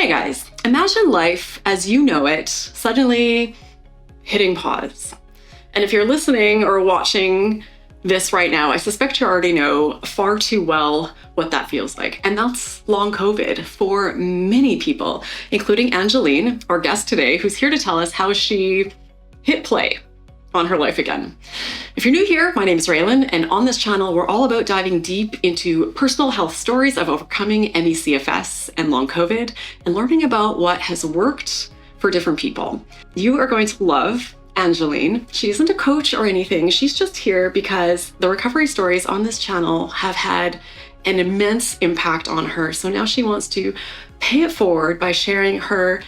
Hey guys, imagine life as you know it suddenly hitting pause. And if you're listening or watching this right now, I suspect you already know far too well what that feels like. And that's long COVID for many people, including Angeline, our guest today, who's here to tell us how she hit play on her life again. If you're new here, my name is Raelan, and on this channel, we're all about diving deep into personal health stories of overcoming ME/CFS and long COVID and learning about what has worked for different people. You are going to love Angeline. She isn't a coach or anything. She's just here because the recovery stories on this channel have had an immense impact on her. So now she wants to pay it forward by sharing her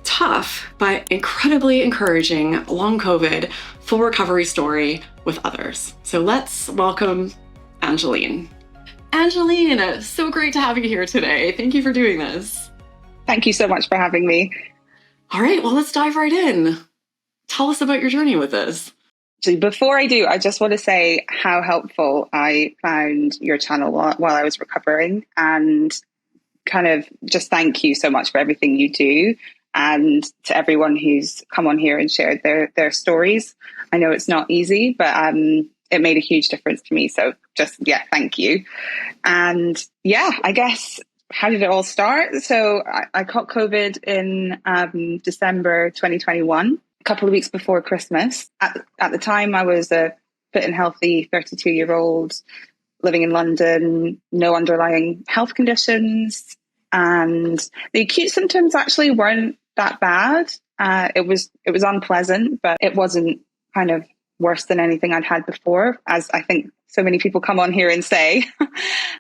tough but incredibly encouraging long COVID full recovery story with others. So let's welcome Angeline. Angeline, so great to have you here today. Thank you for doing this. Thank you so much for having me. All right, well, let's dive right in. Tell us about your journey with this. So before I do, I just want to say how helpful I found your channel while I was recovering, and kind of just thank you so much for everything you do. And to everyone who's come on here and shared their stories. I know it's not easy, but it made a huge difference to me. So thank you. And I guess, how did it all start? So I caught COVID in December 2021, a couple of weeks before Christmas. At the time, I was a fit and healthy 32-year-old living in London, no underlying health conditions. And the acute symptoms actually weren't that bad. It was unpleasant, but it wasn't kind of worse than anything I'd had before, as I think so many people come on here and say.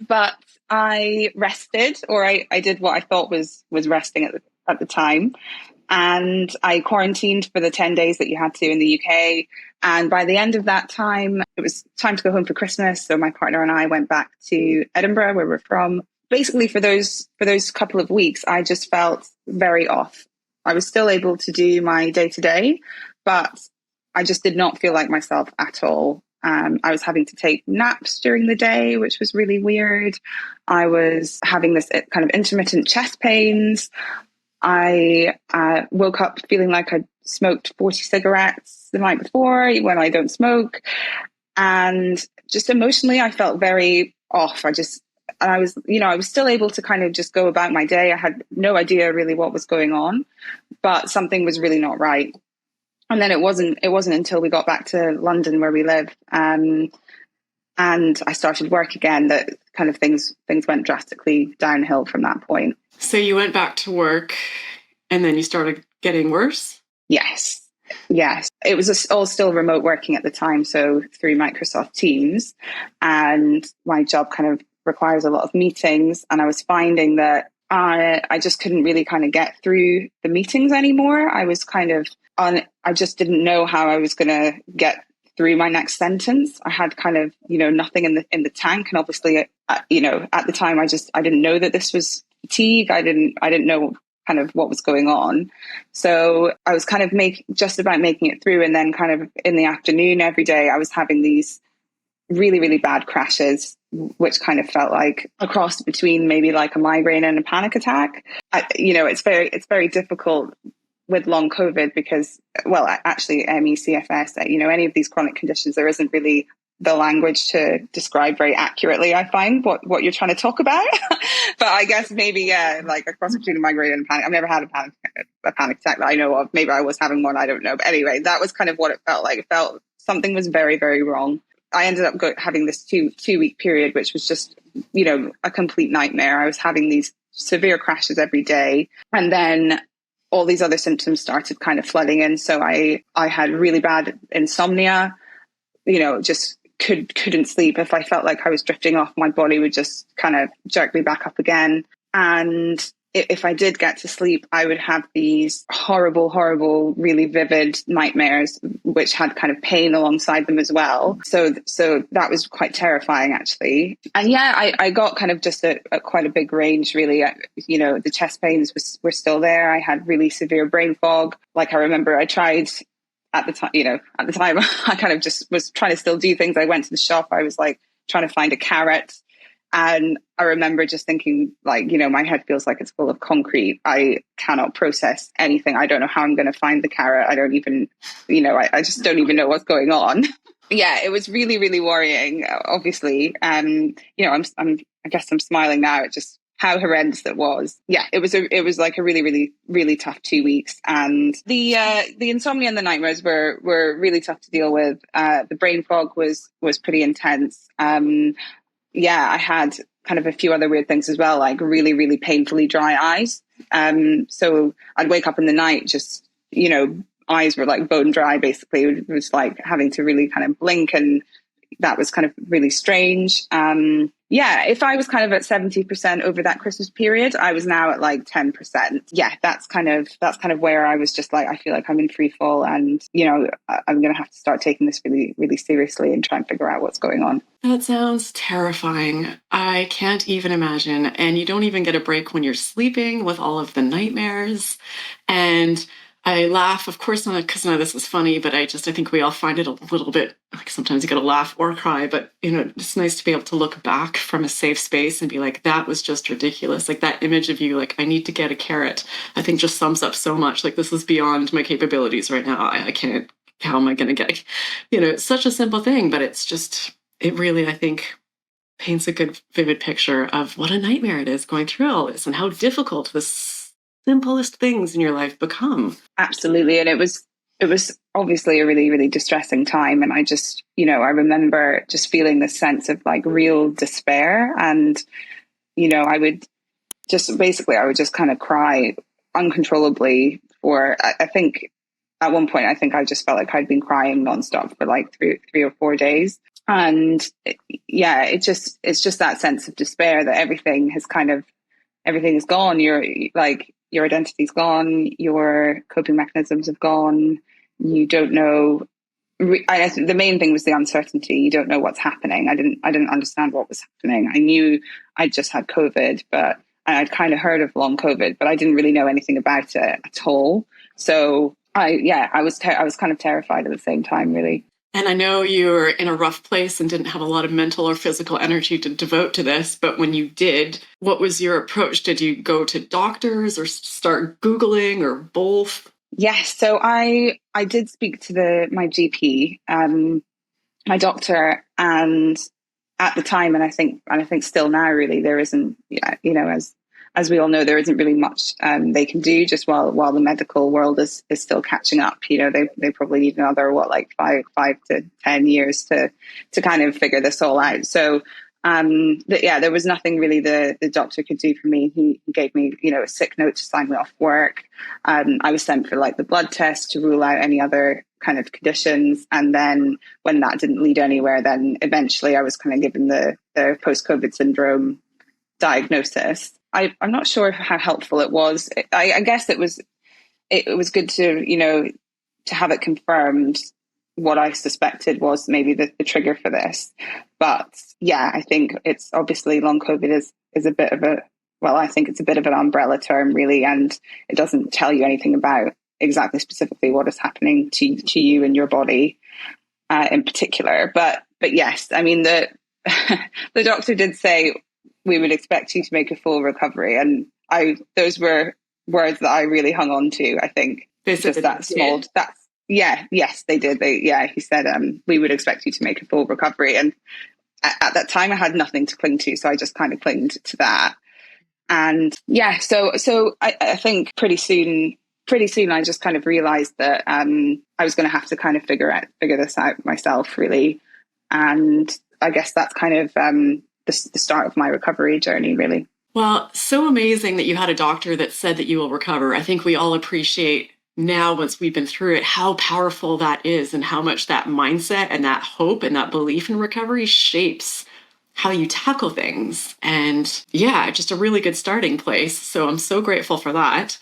But I rested, or I did what I thought was resting at the time. And I quarantined for the 10 days that you had to in the UK. And by the end of that time, it was time to go home for Christmas. So my partner and I went back to Edinburgh, where we're from. Basically, for those couple of weeks, I just felt very off. I was still able to do my day-to-day, but I just did not feel like myself at all. I was having to take naps during the day, which was really weird. I was having this kind of intermittent chest pains. I woke up feeling like I'd smoked 40 cigarettes the night before when I don't smoke. And just emotionally, I felt very off. I was still able to kind of just go about my day. I had no idea really what was going on, but something was really not right. And then it wasn't until we got back to London, where we live, and I started work again, that kind of things went drastically downhill from that point. So you went back to work and then you started getting worse? Yes. It was all still remote working at the time, so through Microsoft Teams, and my job kind of requires a lot of meetings, and I was finding that I just couldn't really kind of get through the meetings anymore. I was I just didn't know how I was going to get through my next sentence. I had kind of, nothing in the tank. And obviously, at the time, I didn't know that this was fatigue. I didn't know kind of what was going on. So I was kind of just about making it through. And then kind of in the afternoon, every day, I was having these really, really bad crashes, which kind of felt like a cross between maybe like a migraine and a panic attack. It's very difficult with long COVID because, well, actually ME/CFS, any of these chronic conditions, there isn't really the language to describe very accurately, I find, what you're trying to talk about. But I guess maybe, like a cross between a migraine and panic. I've never had a panic attack that I know of. Maybe I was having one, I don't know. But anyway, that was kind of what it felt like. It felt something was very, very wrong. I ended up having this two-week period, which was just, a complete nightmare. I was having these severe crashes every day. And then all these other symptoms started kind of flooding in. So I had really bad insomnia, just couldn't sleep. If I felt like I was drifting off, my body would just kind of jerk me back up again. And if I did get to sleep, I would have these horrible, horrible, really vivid nightmares, which had kind of pain alongside them as well. So that was quite terrifying, actually. And I got kind of just a quite a big range, really. The chest pains were still there. I had really severe brain fog. Like, I remember I tried at the time, I kind of just was trying to still do things. I went to the shop. I was like trying to find a carrot And I remember just thinking, like, my head feels like it's full of concrete. I cannot process anything. I don't know how I'm going to find the carrot. I don't even, I just don't even know what's going on. Yeah, it was really, really worrying, obviously. I guess I'm smiling now at just how horrendous it was. Yeah, it was like a really, really, really tough 2 weeks. And the insomnia and the nightmares were really tough to deal with. The brain fog was pretty intense. Yeah, I had kind of a few other weird things as well, like really, really painfully dry eyes. So I'd wake up in the night, just, eyes were like bone dry, basically. It was like having to really kind of blink, and that was kind of really strange. Yeah, if I was kind of at 70% over that Christmas period, I was now at like 10%. Yeah, that's kind of where I was just like, I feel like I'm in free fall, and, I'm going to have to start taking this really, really seriously and try and figure out what's going on. That sounds terrifying. I can't even imagine. And you don't even get a break when you're sleeping with all of the nightmares. And I laugh, of course, not because none of this is funny, but I think we all find it a little bit like sometimes you got to laugh or cry. But, it's nice to be able to look back from a safe space and be like, that was just ridiculous. Like that image of you, like, I need to get a carrot, I think just sums up so much. Like, this is beyond my capabilities right now. I can't, how am I going to get, it's such a simple thing, but it really, I think, paints a good, vivid picture of what a nightmare it is going through all this and how difficult the simplest things in your life become. Absolutely. And it was obviously a really, really distressing time. And I just, I remember just feeling this sense of like real despair. And, I would just kind of cry uncontrollably I think at one point, I think I just felt like I'd been crying nonstop for like three or 4 days. And yeah, it's just that sense of despair that everything is gone. Your identity's gone, your coping mechanisms have gone. You don't know. I think the main thing was the uncertainty. You don't know what's happening. I didn't understand what was happening. I knew I'd just had COVID, but I'd kind of heard of long COVID, but I didn't really know anything about it at all. So I was kind of terrified at the same time, really. And I know you were in a rough place and didn't have a lot of mental or physical energy to devote to this, but when you did, what was your approach? Did you go to doctors or start Googling or both? Yes, so I did speak to my GP, my doctor, and at the time, and I think still now, really, there isn't, as we all know, there isn't really much they can do just while the medical world is still catching up. They probably need another like 5 to 10 years to kind of figure this all out. So there was nothing really the doctor could do for me. He gave me a sick note to sign me off work. I was sent for like the blood test to rule out any other kind of conditions, and then when that didn't lead anywhere, then eventually I was kind of given the post-COVID syndrome diagnosis. I'm not sure how helpful it was. I guess it was good to to have it confirmed. What I suspected was maybe the trigger for this, but yeah, I think it's obviously long COVID is a bit of I think it's a bit of an umbrella term, really, and it doesn't tell you anything about exactly specifically what is happening to you and your body in particular. But yes, I mean the doctor did say we would expect you to make a full recovery. And those were words that I really hung on to. I think yes, they did. He said, we would expect you to make a full recovery. And at that time I had nothing to cling to. So I just kind of clinged to that. And yeah, so I think pretty soon I just kind of realized that, I was going to have to kind of figure this out myself, really. And I guess that's kind of, the start of my recovery journey, really. Well, so amazing that you had a doctor that said that you will recover. I think we all appreciate now, once we've been through it, how powerful that is and how much that mindset and that hope and that belief in recovery shapes how you tackle things. And yeah, just a really good starting place. So I'm so grateful for that.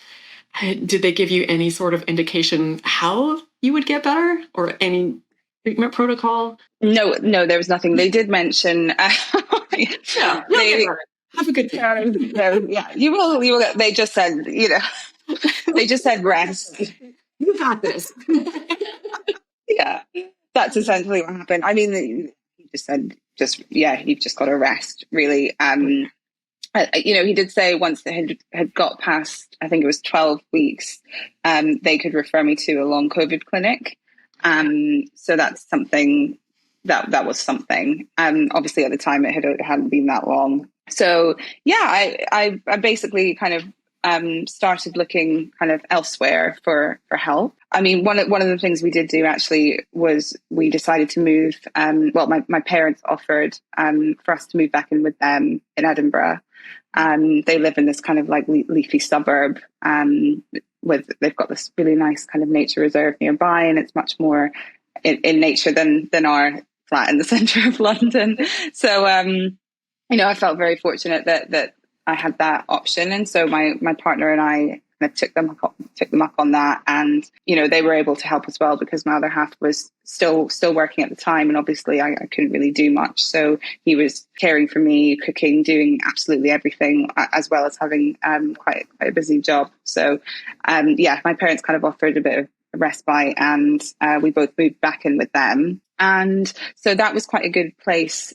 Did they give you any sort of indication how you would get better or any treatment protocol? No, there was nothing. They did mention. Yeah, have a good time. Yeah, you will. They just said, they just said rest. You got this. Yeah, that's essentially what happened. I mean, he just said you've just got to rest, really. He did say once that had got past, I think it was 12 weeks, they could refer me to a long COVID clinic. So that's something that was something. Obviously at the time it hadn't been that long. So yeah, I basically kind of started looking kind of elsewhere for help. I mean, one of the things we did do actually was we decided to move. My parents offered for us to move back in with them in Edinburgh. They live in this kind of like leafy suburb. They've got this really nice kind of nature reserve nearby, and it's much more in nature than our flat in the centre of London. So I felt very fortunate that I had that option, and so my partner and I kind of took them up on that, and they were able to help as well because my other half was still working at the time, and obviously I couldn't really do much, so he was caring for me, cooking, doing absolutely everything, as well as having quite a busy job. So my parents kind of offered a bit of a respite, and we both moved back in with them, and so that was quite a good place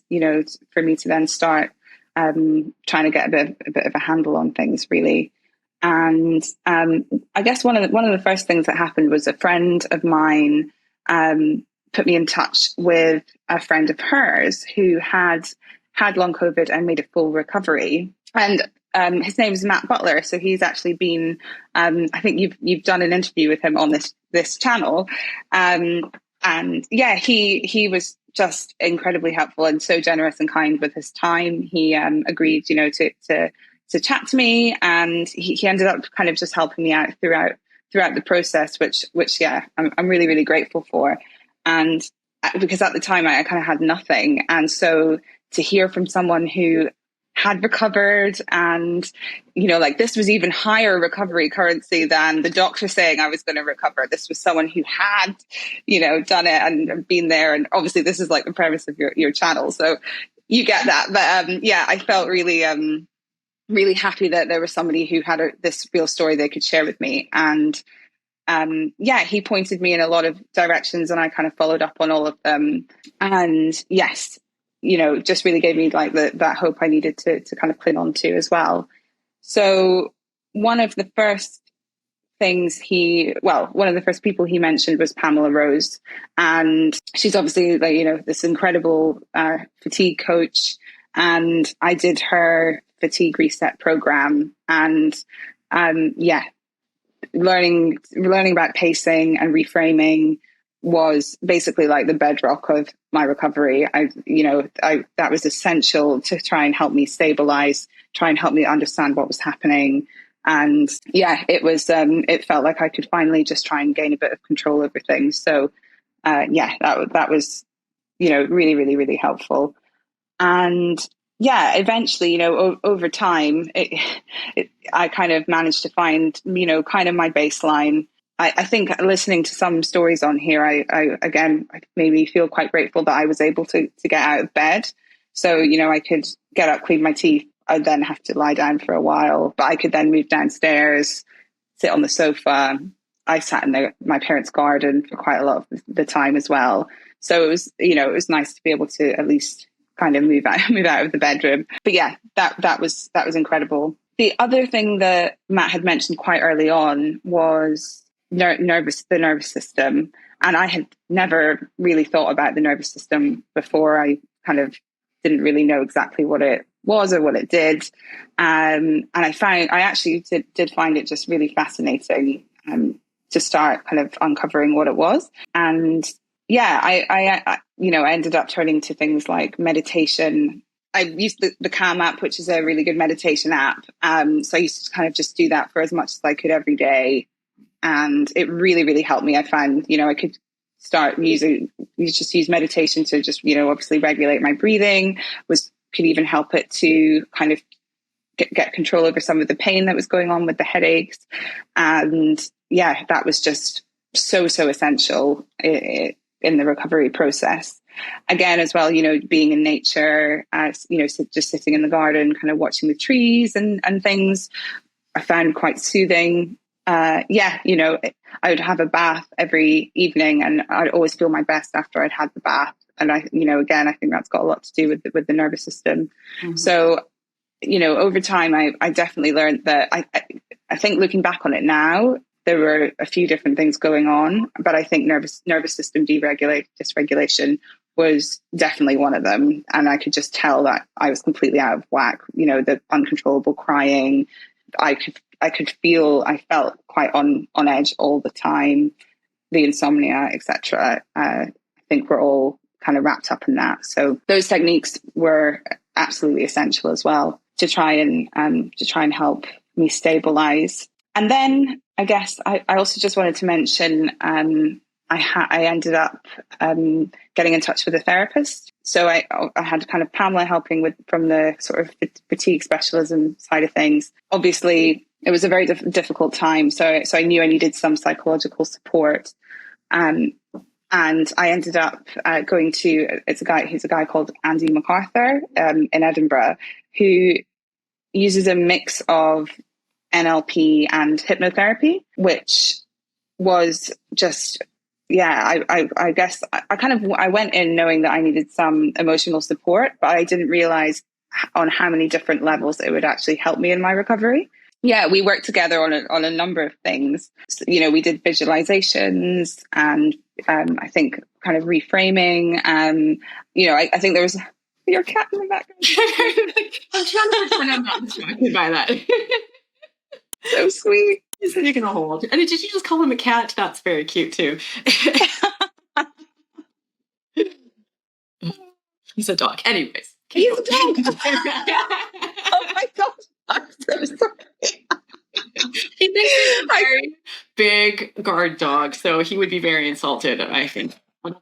for me to then start trying to get a bit of a handle on things, really. And I guess one of the first things that happened was a friend of mine put me in touch with a friend of hers who had long COVID and made a full recovery. And his name is Matt Butler. So he's actually been, I think you've done an interview with him on this channel. And yeah, he was just incredibly helpful and so generous and kind with his time. He agreed, to chat to me, and he ended up kind of just helping me out throughout the process, which I'm really, really grateful for. And because at the time I kind of had nothing, and so to hear from someone who had recovered, and this was even higher recovery currency than the doctor saying I was going to recover. This was someone who had done it and been there, and obviously this is like the premise of your channel, so you get that. But I felt really really happy that there was somebody who had this real story they could share with me. And he pointed me in a lot of directions, and I kind of followed up on all of them, and yes, just really gave me like that hope I needed to kind of cling on to as well. So one of the first people he mentioned was Pamela Rose, and she's obviously this incredible fatigue coach, and I did her fatigue reset program, and learning about pacing and reframing was basically like the bedrock of my recovery. That was essential to try and help me stabilize, try and help me understand what was happening. And it was, it felt like I could finally just try and gain a bit of control over things. So that was, really, really, really helpful. And eventually, over time, I kind of managed to find, kind of my baseline. I think listening to some stories on here, I made me feel quite grateful that I was able to get out of bed. So, I could get up, clean my teeth. I'd then have to lie down for a while, but I could then move downstairs, sit on the sofa. I sat in my parents' garden for quite a lot of the time as well. So it was, it was nice to be able to at least kind of move out of the bedroom. But that was incredible. The other thing that Matt had mentioned quite early on was the nervous system. And I had never really thought about the nervous system before. I kind of didn't really know exactly what it was or what it did. And I actually did find it just really fascinating to start kind of uncovering what it was. And I ended up turning to things like meditation. I used the Calm app, which is a really good meditation app. So I used to kind of just do that for as much as I could every day. And it really, really helped me. I found, I could start use meditation to just, obviously regulate my breathing, could even help it to kind of get control over some of the pain that was going on with the headaches. And that was just so essential in the recovery process. Again, as well, being in nature, just sitting in the garden, kind of watching the trees and things, I found quite soothing. I would have a bath every evening, and I'd always feel my best after I'd had the bath. And again, I think that's got a lot to do with the nervous system. Mm-hmm. So, over time, I definitely learned that I think looking back on it now, there were a few different things going on, but I think nervous system dysregulation was definitely one of them. And I could just tell that I was completely out of whack, the uncontrollable crying. I felt quite on edge all the time, the insomnia, etc. I think we're all kind of wrapped up in that. So those techniques were absolutely essential as well to try and help me stabilize. And then I guess I also just wanted to mention I ended up getting in touch with a therapist. So I had kind of Pamela helping from the sort of fatigue specialism side of things. Obviously, it was a very difficult time. So I knew I needed some psychological support. And I ended up going to, he's a guy called Andy MacArthur in Edinburgh, who uses a mix of NLP and hypnotherapy, which was just, I guess I went in knowing that I needed some emotional support, but I didn't realize on how many different levels it would actually help me in my recovery. Yeah, we worked together on a number of things. So, we did visualizations and I think kind of reframing. I think there was your cat in the background. I'm trying to pretend I'm not distracted by that. So sweet. He's taking a hold. And did you just call him a cat? That's very cute too. He's a dog. Anyways. He's a dog. Oh my gosh. I'm so sorry. He thinks he's a very big guard dog, so he would be very insulted, I think. I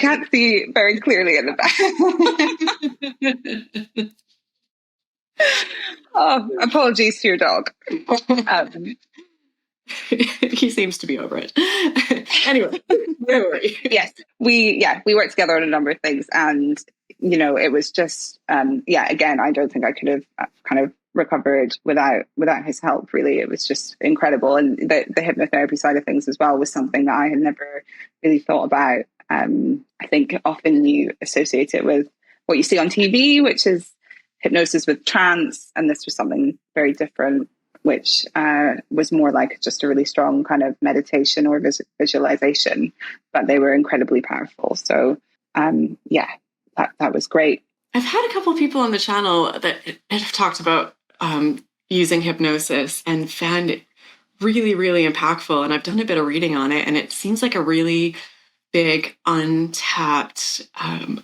can't see very clearly in the back. Oh, apologies to your dog. He seems to be over it. Anyway, no worry. Yes, we worked together on a number of things, and it was just again, I don't think I could have kind of recovered without his help. Really, it was just incredible, and the hypnotherapy side of things as well was something that I had never really thought about. I think often you associate it with what you see on TV, which is hypnosis with trance, and this was something very different, which was more like just a really strong kind of meditation or visualization, but they were incredibly powerful. So that was great. I've had a couple of people on the channel that have talked about using hypnosis and found it really, really impactful. And I've done a bit of reading on it, and it seems like a really big untapped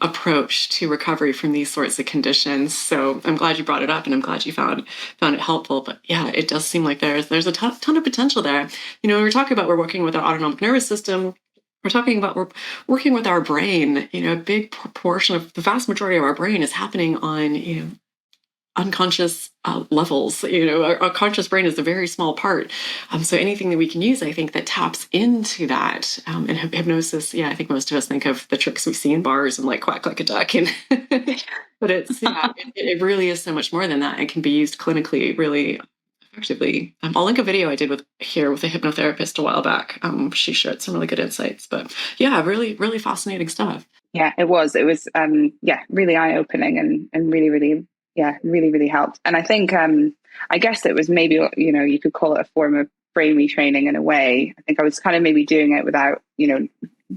approach to recovery from these sorts of conditions. So I'm glad you brought it up, and I'm glad you found it helpful. But yeah, it does seem like there's a ton of potential there. We're talking about we're working with our autonomic nervous system. We're talking about we're working with our brain. A big proportion of the vast majority of our brain is happening on unconscious levels. Our conscious brain is a very small part. So anything that we can use, I think, that taps into that. And hypnosis, I think most of us think of the tricks we see in bars and like quack like a duck. And but it really is so much more than that. It can be used clinically really effectively. I'll link a video I did with a hypnotherapist a while back. She shared some really good insights. But really, really fascinating stuff. Yeah, it was really eye-opening and really, really really, really helped. And I think, I guess it was maybe, you could call it a form of brain retraining in a way. I think I was kind of maybe doing it without,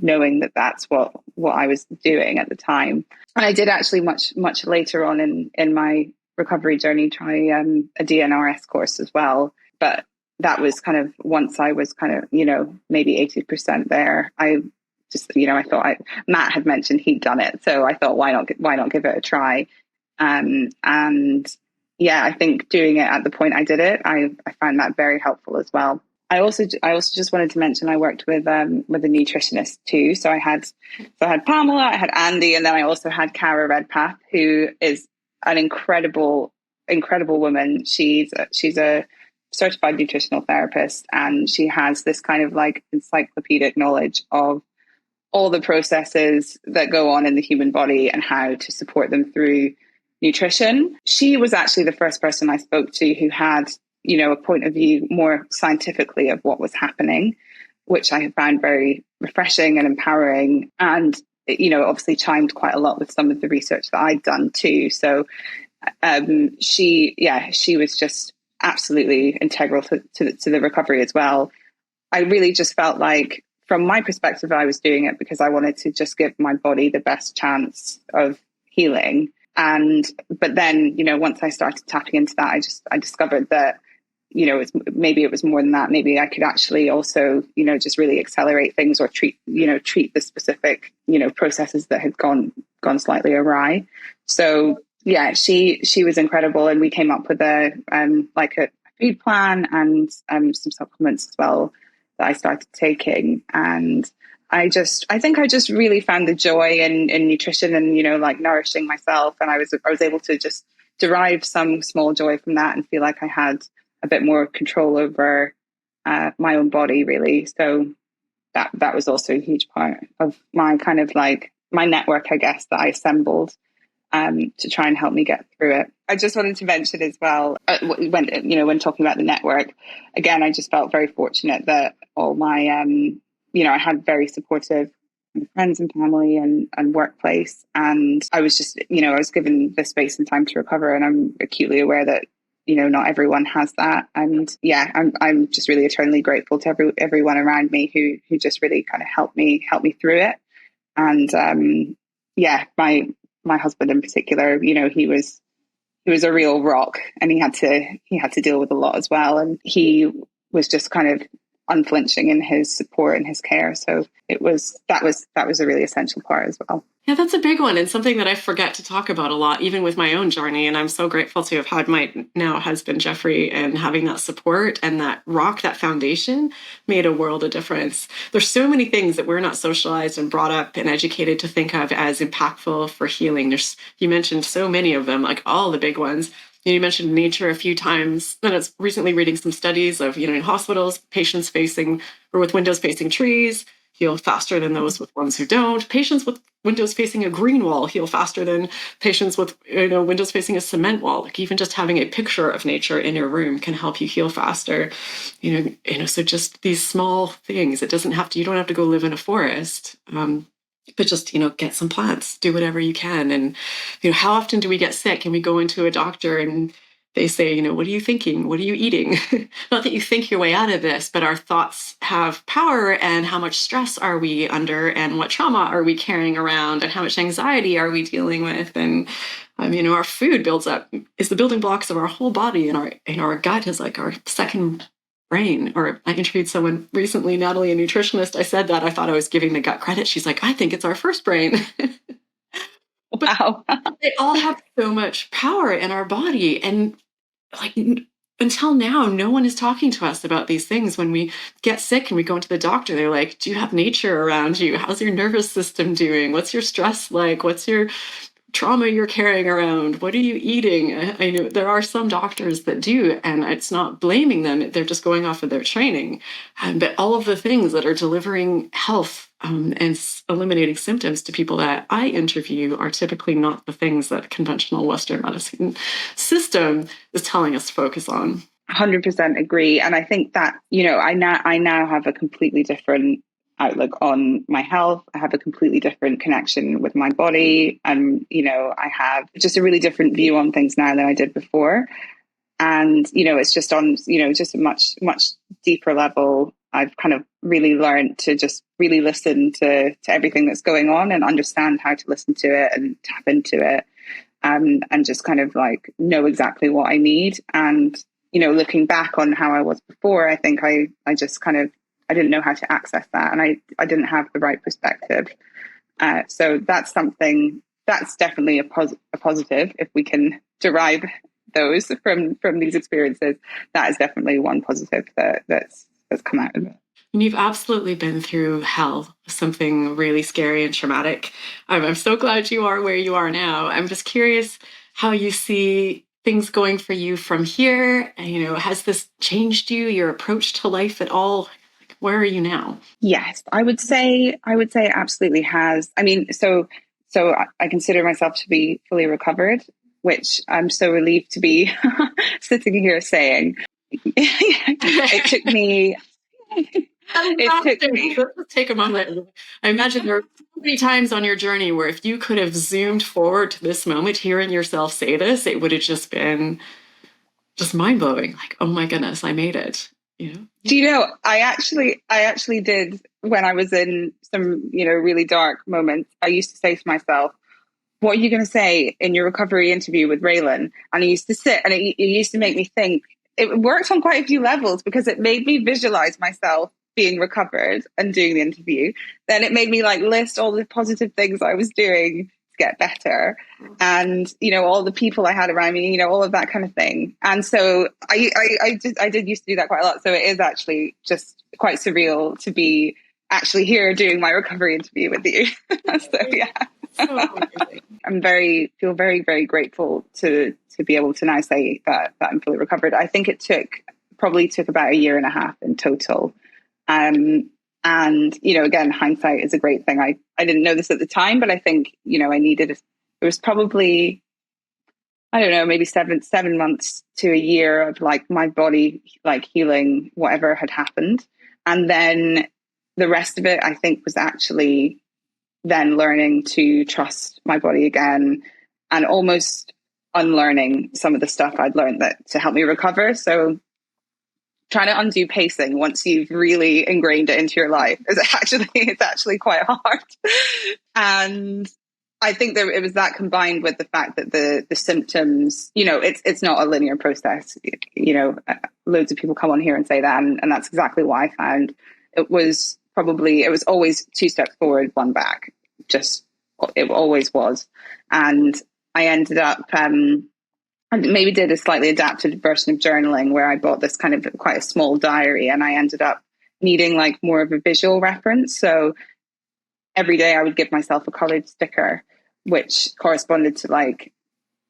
knowing that that's what I was doing at the time. And I did actually much later on in my recovery journey try a DNRS course as well. But that was kind of once I was kind of, maybe 80% there. I just, I thought Matt had mentioned he'd done it. So I thought, why not give it a try? I think doing it at the point I did it, I found that very helpful as well. I also just wanted to mention I worked with a nutritionist too. So I had Pamela, I had Andy, and then I also had Cara Redpath, who is an incredible woman. She's a certified nutritional therapist, and she has this kind of like encyclopedic knowledge of all the processes that go on in the human body and how to support them through nutrition. She was actually the first person I spoke to who had, a point of view more scientifically of what was happening, which I found very refreshing and empowering. And obviously chimed quite a lot with some of the research that I'd done too. So she was just absolutely integral to the recovery as well. I really just felt like, from my perspective, I was doing it because I wanted to just give my body the best chance of healing. But then, once I started tapping into that, I discovered that, maybe it was more than that. Maybe I could actually also, just really accelerate things, or treat the specific, processes that had gone slightly awry. So yeah, she was incredible. And we came up with a food plan and some supplements as well that I started taking. And I think I just really found the joy in nutrition and, nourishing myself. And I was able to just derive some small joy from that and feel like I had a bit more control over my own body, really. So that was also a huge part of my kind of like my network, I guess, that I assembled to try and help me get through it. I just wanted to mention as well, when talking about the network, again, I just felt very fortunate that all my, I had very supportive friends and family and workplace. And I was just, I was given the space and time to recover. And I'm acutely aware that, not everyone has that. And yeah, I'm just really eternally grateful to everyone around me who just really kind of helped me through it. And my husband in particular, he was a real rock, and he had to deal with a lot as well. And he was just kind of unflinching in his support and his care. So that was a really essential part as well. Yeah, that's a big one, and something that I forget to talk about a lot, even with my own journey. And I'm so grateful to have had my now husband, Jeffrey, and having that support and that rock, that foundation made a world of difference. There's so many things that we're not socialized and brought up and educated to think of as impactful for healing. You mentioned so many of them, like all the big ones. You mentioned nature a few times. And I was recently reading some studies of, in hospitals, patients with windows facing trees heal faster than those with ones who don't. Patients with windows facing a green wall heal faster than patients with windows facing a cement wall. Like even just having a picture of nature in your room can help you heal faster. So just these small things. You don't have to go live in a forest. But just, get some plants, do whatever you can. And, how often do we get sick and we go into a doctor and they say, what are you thinking? What are you eating? Not that you think your way out of this, but our thoughts have power, and how much stress are we under, and what trauma are we carrying around, and how much anxiety are we dealing with? And, our food is the building blocks of our whole body, and our gut is like our second brain. Or I interviewed someone recently, Natalie, a nutritionist. I said that I thought I was giving the gut credit. She's like, I think it's our first brain. Wow. They all have so much power in our body. And like until now, no one is talking to us about these things. When we get sick and we go into the doctor, they're like, do you have nature around you? How's your nervous system doing? What's your stress like? What's your trauma you're carrying around? What are you eating? I know there are some doctors that do, and it's not blaming them. They're just going off of their training. But all of the things that are delivering health and eliminating symptoms to people that I interview are typically not the things that conventional Western medicine system is telling us to focus on. 100% agree. And I think that, I now have a completely different outlook on my health. I have a completely different connection with my body. And, I have just a really different view on things now than I did before. And, it's just on, just a much, much deeper level. I've kind of really learned to just really listen to everything that's going on and understand how to listen to it and tap into it. And just kind of like know exactly what I need. And, looking back on how I was before, I think I just kind of, I didn't know how to access that, and I didn't have the right perspective. So that's something that's definitely a positive. If we can derive those from these experiences, that is definitely one positive that's come out of it. And you've absolutely been through hell, something really scary and traumatic. I'm so glad you are where you are now. I'm just curious how you see things going for you from here. Has this changed your approach to life at all? Where are you now? Yes, I would say it absolutely has. I mean, so I consider myself to be fully recovered, which I'm so relieved to be sitting here saying. It took me It took me. Let's just take a moment. I imagine there are so many times on your journey where if you could have zoomed forward to this moment, hearing yourself say this, it would have just been just mind blowing. Like, oh my goodness, I made it. You know? Do you know, I actually did when I was in some, really dark moments. I used to say to myself, what are you going to say in your recovery interview with Raelan? And I used to sit, and it used to make me think. It worked on quite a few levels because it made me visualize myself being recovered and doing the interview. Then it made me like list all the positive things I was doing to get better, and all the people I had around me, all of that kind of thing. And so I did used to do that quite a lot. So it is actually just quite surreal to be actually here doing my recovery interview with you. So yeah. I'm feel very, very grateful to be able to now say that I'm fully recovered. I think it probably took about a year and a half in total. And, again, hindsight is a great thing. I didn't know this at the time, but I think, I needed it. It was probably, I don't know, maybe seven months to a year of like my body, like healing whatever had happened. And then the rest of it, I think, was actually then learning to trust my body again and almost unlearning some of the stuff I'd learned that to help me recover. So trying to undo pacing once you've really ingrained it into your life it's actually quite hard. And I think that it was that combined with the fact that the symptoms, it's not a linear process. Loads of people come on here and say that, and that's exactly what I found. It was always 2 steps forward, 1 back. It always was. And I ended up, I maybe did a slightly adapted version of journaling where I bought this kind of quite a small diary, and I ended up needing like more of a visual reference. So every day I would give myself a colored sticker, which corresponded to like,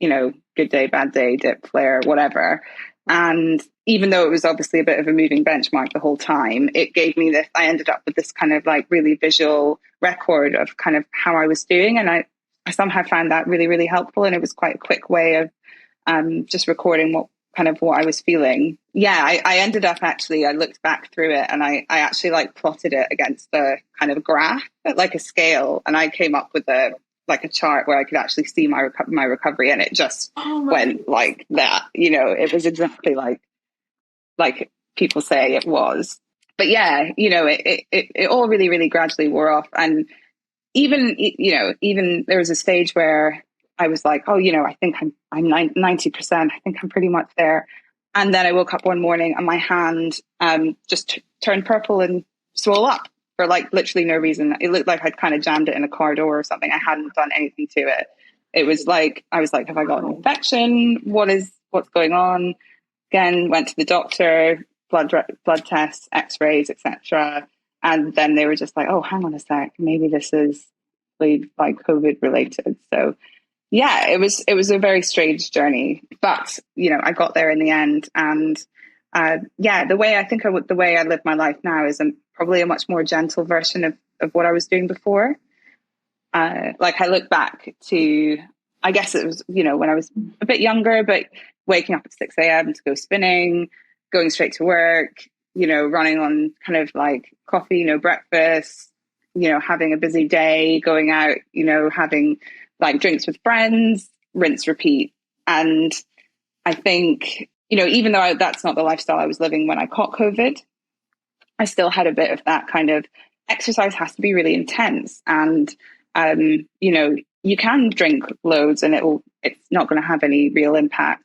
good day, bad day, dip, flare, whatever. And even though it was obviously a bit of a moving benchmark the whole time, it gave me this, I ended up with this kind of like really visual record of kind of how I was doing. And I somehow found that really, really helpful. And it was quite a quick way of just recording what I was feeling. Yeah, I ended up actually, I looked back through it and I actually like plotted it against a kind of graph, like a scale. And I came up with a chart where I could actually see my recovery, and it just went like that. It was exactly like people say it was. But yeah, it all really, really gradually wore off. And even there was a stage where I was like, oh, I think I'm 90%. I think I'm pretty much there. And then I woke up one morning and my hand just turned purple and swelled up for like literally no reason. It looked like I'd kind of jammed it in a car door or something. I hadn't done anything to it. It was like, I was like, have I got an infection? What's going on? Again, went to the doctor, blood tests, x-rays, etc. And then they were just like, oh, hang on a sec. Maybe this is like COVID related. So yeah, it was a very strange journey, but I got there in the end. And the way I live my life now is probably a much more gentle version of what I was doing before. Like I look back to, I guess it was, when I was a bit younger, but waking up at 6 a.m. to go spinning, going straight to work, running on kind of like coffee, no breakfast, having a busy day, going out, having like drinks with friends, rinse, repeat. And I think, even though that's not the lifestyle I was living when I caught COVID, I still had a bit of that kind of exercise has to be really intense. And, you can drink loads and it's not going to have any real impact.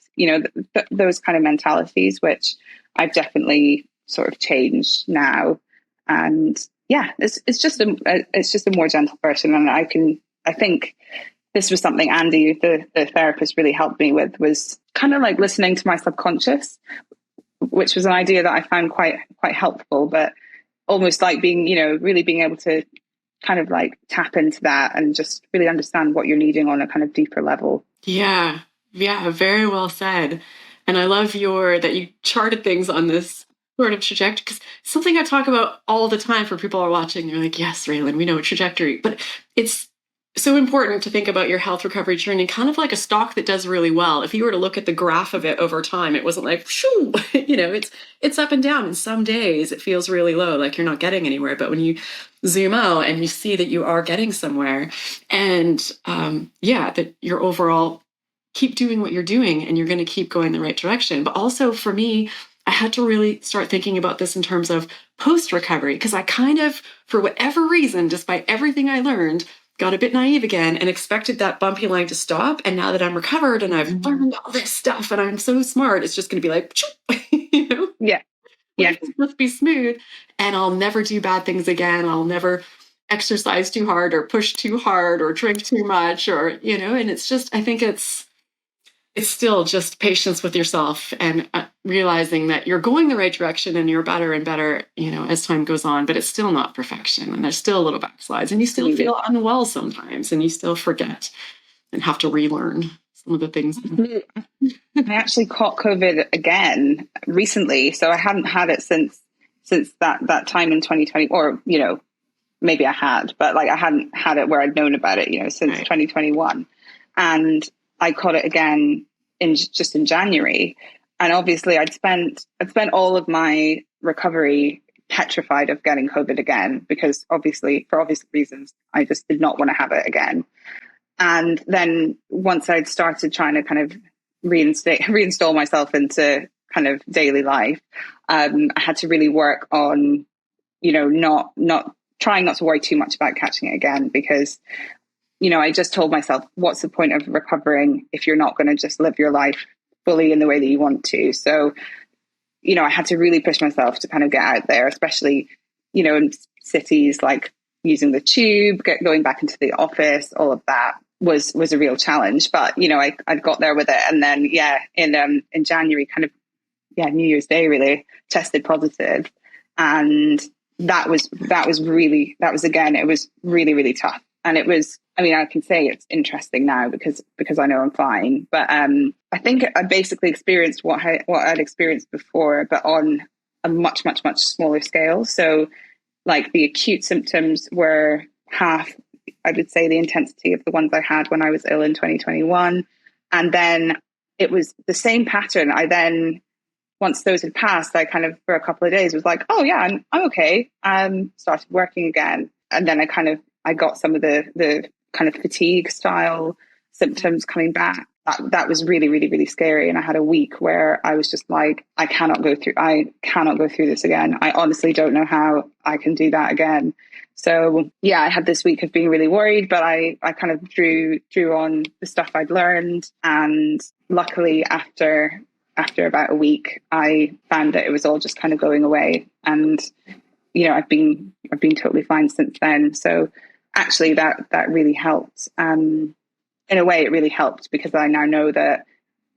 Those kind of mentalities, which I've definitely sort of changed now. And yeah, it's just a more gentle version. And I think this was something Andy, the therapist, really helped me with, was kind of like listening to my subconscious, which was an idea that I found quite helpful, but almost like being, really being able to kind of like tap into that and just really understand what you're needing on a kind of deeper level. Yeah, very well said. And I love that you charted things on this sort of trajectory, because something I talk about all the time for people who are watching. They're like, yes, Raelan, we know a trajectory, but it's so important to think about your health recovery journey kind of like a stock that does really well. If you were to look at the graph of it over time, it wasn't like shoo, it's up and down, and some days it feels really low, like you're not getting anywhere. But when you zoom out and you see that you are getting somewhere, and yeah, that you're overall keep doing what you're doing and you're going to keep going the right direction. But also for me, I had to really start thinking about this in terms of post recovery, because I kind of, for whatever reason, despite everything I learned, got a bit naive again and expected that bumpy line to stop. And now that I'm recovered and I've learned all this stuff and I'm so smart, it's just going to be like, Yeah. Yeah. life must be smooth, and I'll never do bad things again. I'll never exercise too hard or push too hard or drink too much, or, and it's just, I think it's still just patience with yourself and realizing that you're going the right direction and you're better and better, as time goes on, but it's still not perfection. And there's still little backslides and you still feel unwell sometimes and you still forget and have to relearn some of the things. I actually caught COVID again recently. So I hadn't had it since that time in 2020, or, maybe I had, but like I hadn't had it where I'd known about it, since Right. 2021. And I caught it again in January. And obviously I'd spent all of my recovery petrified of getting COVID again, because obviously, for obvious reasons, I just did not want to have it again. And then once I'd started trying to kind of reinstall myself into kind of daily life, I had to really work on, not trying not to worry too much about catching it again, because I just told myself, what's the point of recovering if you're not going to just live your life fully in the way that you want to? So, I had to really push myself to kind of get out there, especially, in cities, like using the tube, going back into the office, all of that was a real challenge. But, I got there with it. And then, in January, kind of, New Year's Day, really tested positive. And that was again, it was really, really tough. And it was, I can say it's interesting now because I know I'm fine. But I think I basically experienced what I'd experienced before, but on a much, much, much smaller scale. So like the acute symptoms were half, I would say, the intensity of the ones I had when I was ill in 2021. And then it was the same pattern. Once those had passed, I kind of, for a couple of days, was like, oh yeah, I'm okay. Started working again. And then I got some of the kind of fatigue style symptoms coming back. That was really, really, really scary. And I had a week where I was just like, I cannot go through this again. I honestly don't know how I can do that again. So yeah, I had this week of being really worried, but I kind of drew on the stuff I'd learned. And luckily after about a week, I found that it was all just kind of going away. And, I've been totally fine since then. So actually that really helped. In a way, it really helped, because I now know that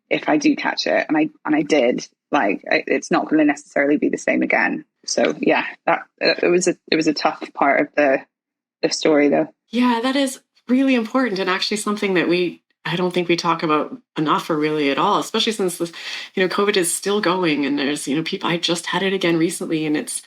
if I do catch it, and I did, like, it's not going to necessarily be the same again. So yeah, that it was a tough part of the story, though. Yeah, that is really important, and actually something that I don't think we talk about enough, or really at all, especially since this, COVID is still going, and there's, people, I just had it again recently, and it's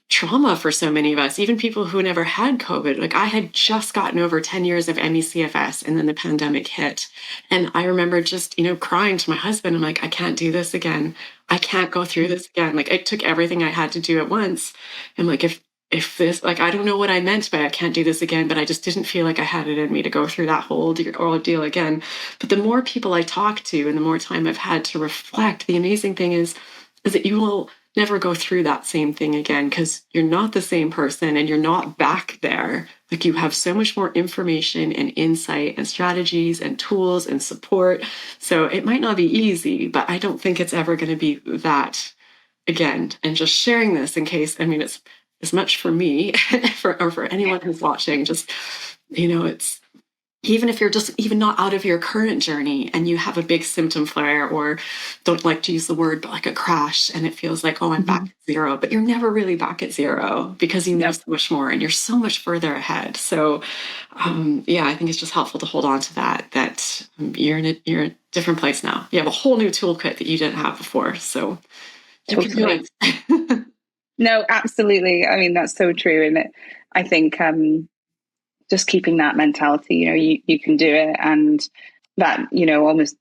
trauma for so many of us, even people who never had COVID. Like I had just gotten over 10 years of ME/CFS, and then the pandemic hit. And I remember just, crying to my husband. I'm like, I can't do this again. I can't go through this again. Like it took everything I had to do at once. And like, if this, like, I don't know what I meant by I can't do this again, but I just didn't feel like I had it in me to go through that whole ordeal again. But the more people I talk to and the more time I've had to reflect, the amazing thing is that you will never go through that same thing again, because you're not the same person and you're not back there. Like you have so much more information and insight and strategies and tools and support. So it might not be easy, but I don't think it's ever going to be that again. And just sharing this in case, it's as much for me or for anyone who's watching, just, it's, even if you're just even not out of your current journey and you have a big symptom flare, or don't like to use the word, but like a crash, and it feels like, oh, I'm back at zero, but you're never really back at zero, because you know so much more and you're so much further ahead. So yeah, I think it's just helpful to hold on to that you're in a different place now. You have a whole new toolkit that you didn't have before. So you can do it. No, absolutely. That's so true. And I think, just keeping that mentality, you can do it, and that, almost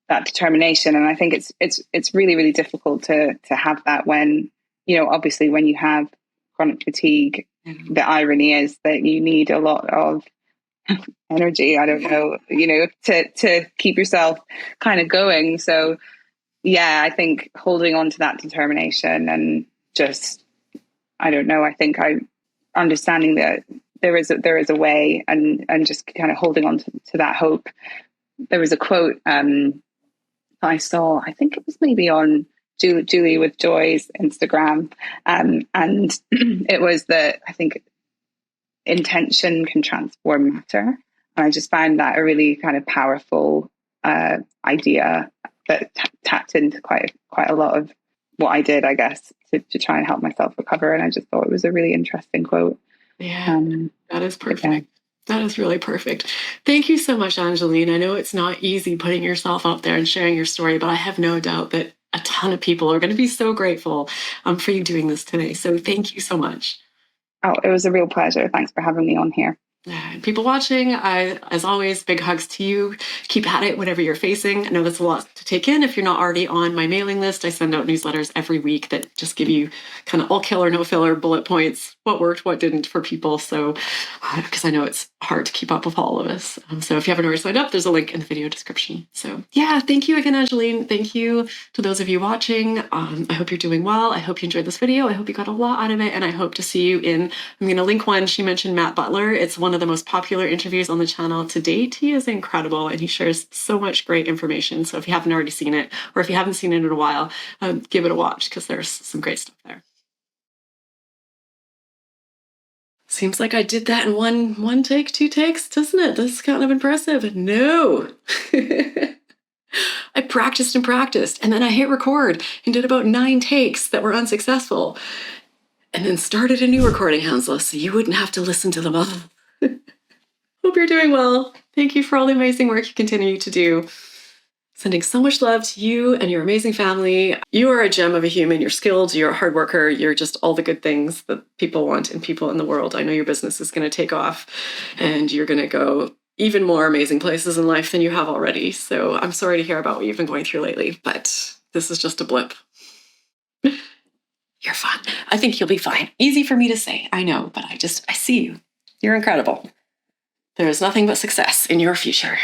that determination. And I think it's really, really difficult to have that when, obviously when you have chronic fatigue, the irony is that you need a lot of energy, I don't know, to keep yourself kind of going. So yeah, I think holding on to that determination and just, I don't know, I think understanding that there is a way, and just kind of holding on to that hope. There was a quote I saw, I think it was maybe on Julie with Joy's Instagram, and it was that, I think, intention can transform matter. And I just found that a really kind of powerful idea that tapped into quite a lot of what I did, I guess, to try and help myself recover. And I just thought it was a really interesting quote. Yeah, that is perfect. Yeah. That is really perfect. Thank you so much, Angeline. I know it's not easy putting yourself out there and sharing your story, but I have no doubt that a ton of people are going to be so grateful for you doing this today. So thank you so much. Oh, it was a real pleasure. Thanks for having me on here. People watching, as always, big hugs to you. Keep at it, whatever you're facing. I know that's a lot to take in. If you're not already on my mailing list, I send out newsletters every week that just give you kind of all killer, no filler bullet points, what worked, what didn't for people. So, because I know it's hard to keep up with all of us. So if you haven't already signed up, there's a link in the video description. So yeah, thank you again, Angeline. Thank you to those of you watching. I hope you're doing well. I hope you enjoyed this video. I hope you got a lot out of it. And I hope to see you I'm going to link one. She mentioned Matt Butler. It's one of the most popular interviews on the channel to date. He is incredible and he shares so much great information. So if you haven't already seen it, or if you haven't seen it in a while, give it a watch because there's some great stuff there. Seems like I did that in one take, 2 takes, doesn't it? That's kind of impressive. No. I practiced and practiced, and then I hit record and did about 9 takes that were unsuccessful, and then started a new recording, Hanzla, so you wouldn't have to listen to them all. Hope you're doing well. Thank you for all the amazing work you continue to do. Sending so much love to you and your amazing family. You are a gem of a human. You're skilled, you're a hard worker, you're just all the good things that people want and people in the world. I know your business is going to take off and you're going to go even more amazing places in life than you have already. So I'm sorry to hear about what you've been going through lately, but this is just a blip. You're fine. I think you'll be fine. Easy for me to say, I know, but I see you. You're incredible. There is nothing but success in your future.